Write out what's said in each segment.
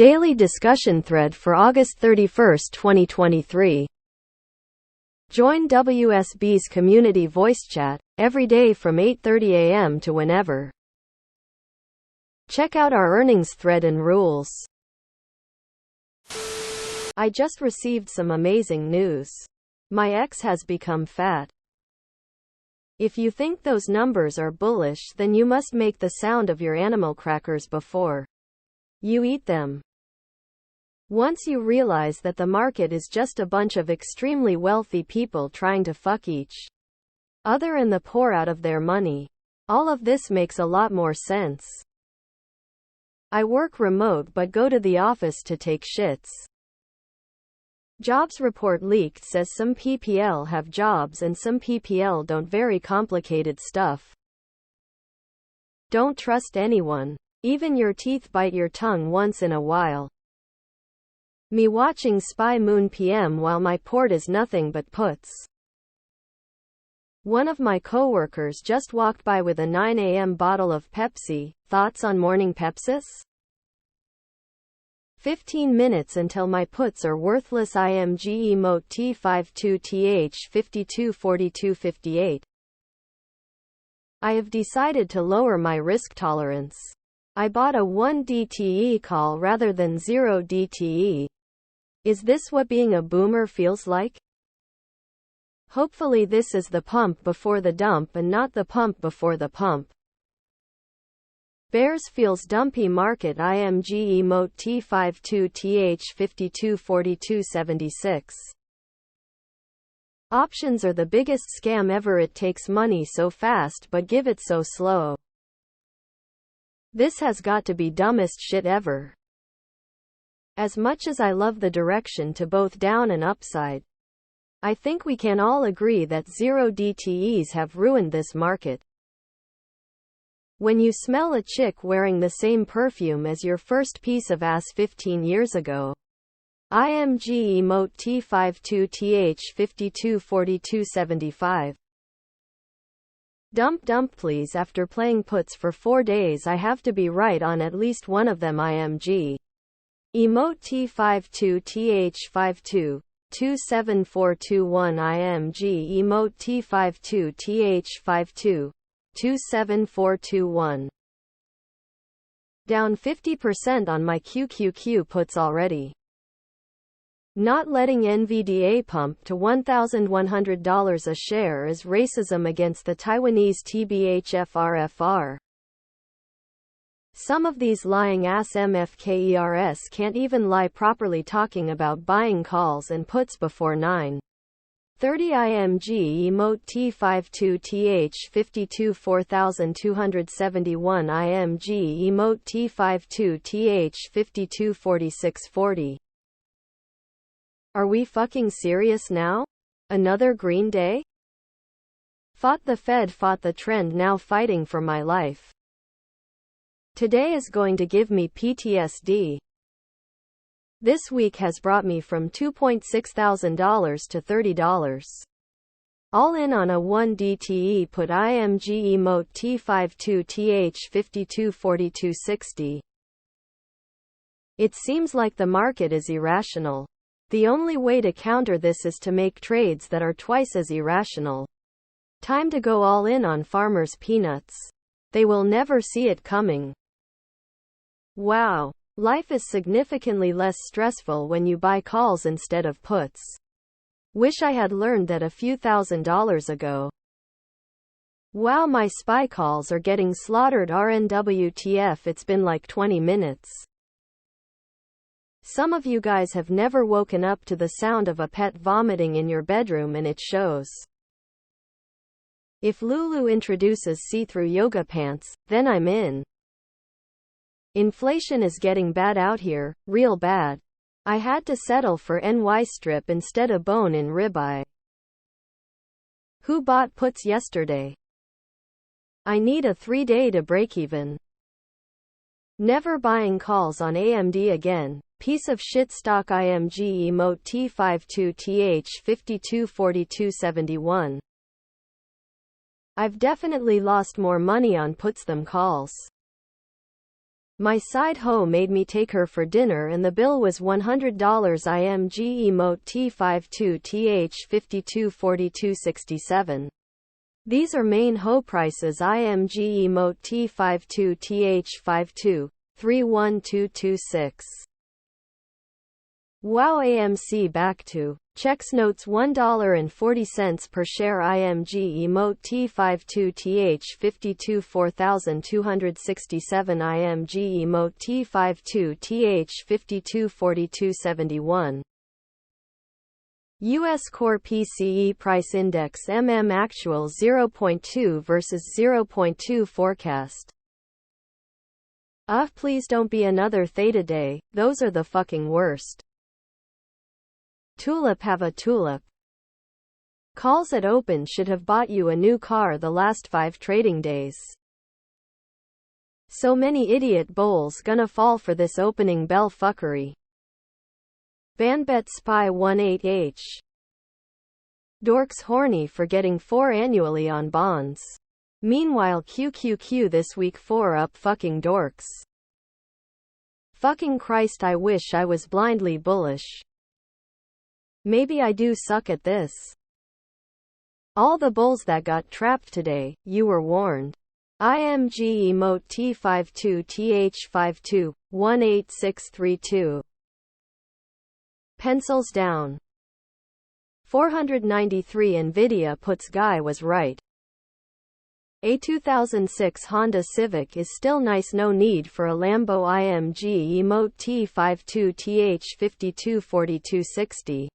Daily discussion thread for August 31, 2023. Join WSB's community voice chat every day from 8:30 a.m. to whenever. Check out our earnings thread and rules. I just received some amazing news. My ex has become fat. If you think those numbers are bullish, then you must make the sound of your animal crackers before you eat them. Once you realize that the market is just a bunch of extremely wealthy people trying to fuck each other and the poor out of their money, all of this makes a lot more sense. I work remote but go to the office to take shits. Jobs report leaked says some PPL have jobs and some PPL don't. Very complicated stuff. Don't trust anyone. Even your teeth bite your tongue once in a while. Me watching Spy Moon PM while my port is nothing but puts. One of my coworkers just walked by with a 9 a.m. bottle of Pepsi. Thoughts on morning Pepsis? 15 minutes until my puts are worthless. IMG emote T52TH 524258. I have decided to lower my risk tolerance. I bought a 1 DTE call rather than 0 DTE. Is this what being a boomer feels like? Hopefully this is the pump before the dump and not the pump before the pump. Bears feels dumpy market. IMG emote T52TH 524276. Options are the biggest scam ever. It takes money so fast but give it so slow. This has got to be dumbest shit ever. As much as I love the direction to both down and upside, I think we can all agree that 0 DTEs have ruined this market. When you smell a chick wearing the same perfume as your first piece of ass 15 years ago. IMG emote T52TH 524275. Dump please. After playing puts for 4 days I have to be right on at least one of them. IMG emote T52TH 522741. IMG emote T52TH 522741. Down 50% on my QQQ puts already. Not letting NVDA pump to $1,100 a share is racism against the Taiwanese TBHFRFR. Some of these lying ass MFKERS can't even lie properly talking about buying calls and puts before 9:30. IMG emote T52TH 524271. IMG emote T52TH 524640. Are we fucking serious now? Another Green Day? Fought the Fed, fought the trend, now fighting for my life. Today is going to give me PTSD. This week has brought me from $2,600 to $30. All in on a 1 DTE put. IMG emote T52TH 524260. It seems like the market is irrational. The only way to counter this is to make trades that are twice as irrational. Time to go all in on farmers' peanuts. They will never see it coming. Wow. Life is significantly less stressful when you buy calls instead of puts. Wish I had learned that a few $1,000s ago. Wow, my SPY calls are getting slaughtered. RNWTF, it's been like 20 minutes. Some of you guys have never woken up to the sound of a pet vomiting in your bedroom, and it shows. If Lulu introduces see-through yoga pants, then I'm in. Inflation is getting bad out here, real bad. I had to settle for NY strip instead of bone-in ribeye. Who bought puts yesterday? I need a 3-day to break even. Never buying calls on AMD again. Piece of shit stock. IMG emote T52TH 524271. I've definitely lost more money on puts than calls. My side hoe made me take her for dinner and the bill was $100. IMG emote T52TH524267. These are main hoe prices. IMG emote T52TH52312226. Wow. AMC back to checks notes $1.40 per share. IMG emote T52TH524267. IMG emote T52TH524271. U.S. Core PCE Price Index actual 0.2 versus 0.2 forecast. Please don't be another theta day, those are the fucking worst. Tulip. Have a tulip. Calls at open should have bought you a new car the last 5 trading days. So many idiot bulls gonna fall for this opening bell fuckery. Banbet Spy 18H. Dorks horny for getting 4 annually on bonds. Meanwhile QQQ this week 4 up fucking dorks. Fucking Christ, I wish I was blindly bullish. Maybe I do suck at this. All the bulls that got trapped today, you were warned. IMG emote T52TH52-18632. Pencils down. 493. Nvidia puts guy was right. A 2006 Honda Civic is still nice, no need for a Lambo. IMG emote T52TH524260.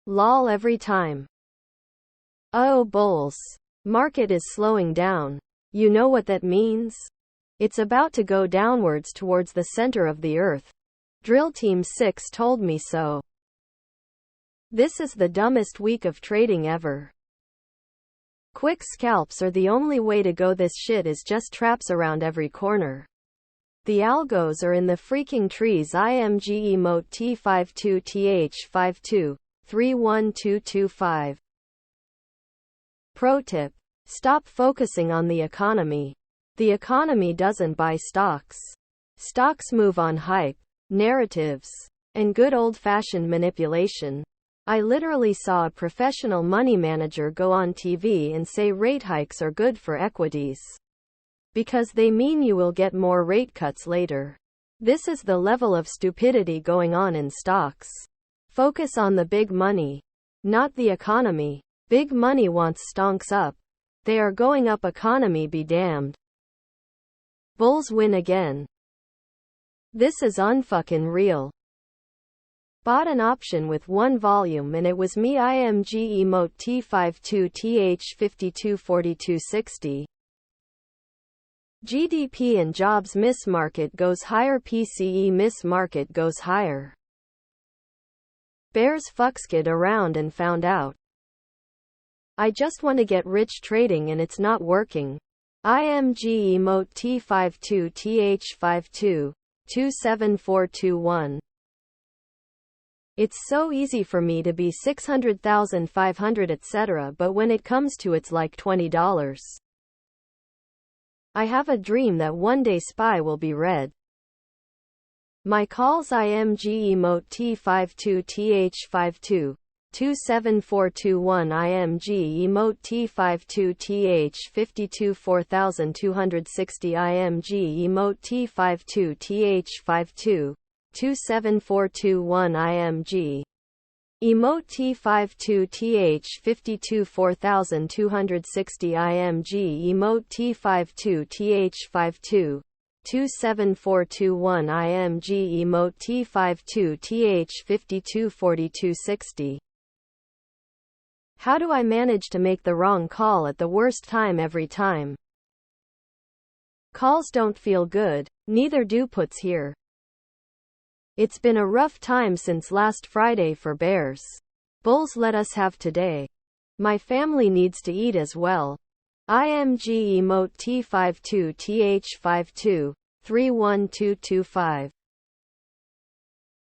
Lol every time. Oh bulls. Market is slowing down. You know what that means? It's about to go downwards towards the center of the earth. Drill Team 6 told me so. This is the dumbest week of trading ever. Quick scalps are the only way to go. This shit is just traps around every corner. The algos are in the freaking trees. IMG emote T52TH52-31225. Pro tip. Stop focusing on the economy. The economy doesn't buy stocks. Stocks move on hype, narratives, and good old-fashioned manipulation. I literally saw a professional money manager go on TV and say rate hikes are good for equities. Because they mean you will get more rate cuts later. This is the level of stupidity going on in stocks. Focus on the big money, not the economy. Big money wants stonks up. They are going up, economy be damned. Bulls win again. This is unfucking real. Bought an option with 1 volume and it was me. IMG emote T52TH524260. GDP and jobs miss, market goes higher. PCE miss, market goes higher. Bears fuckskid around and found out. I just want to get rich trading and it's not working. IMG emote T52TH52-27421. It's so easy for me to be 600,500 etc., but when it comes to it's like $20. I have a dream that one day SPY will be red. My calls. IMG emote T52TH52-27421. IMG emote T52TH52-4260. IMG emote T52TH52-27421. IMG emote T52TH52-4260. IMG emote T52TH52-27421. IMG emote T52TH52-4260. How do I manage to make the wrong call at the worst time every time? Calls don't feel good, neither do puts here. It's been a rough time since last Friday for bears. Bulls let us have today. My family needs to eat as well. IMG emote T52TH52-31225.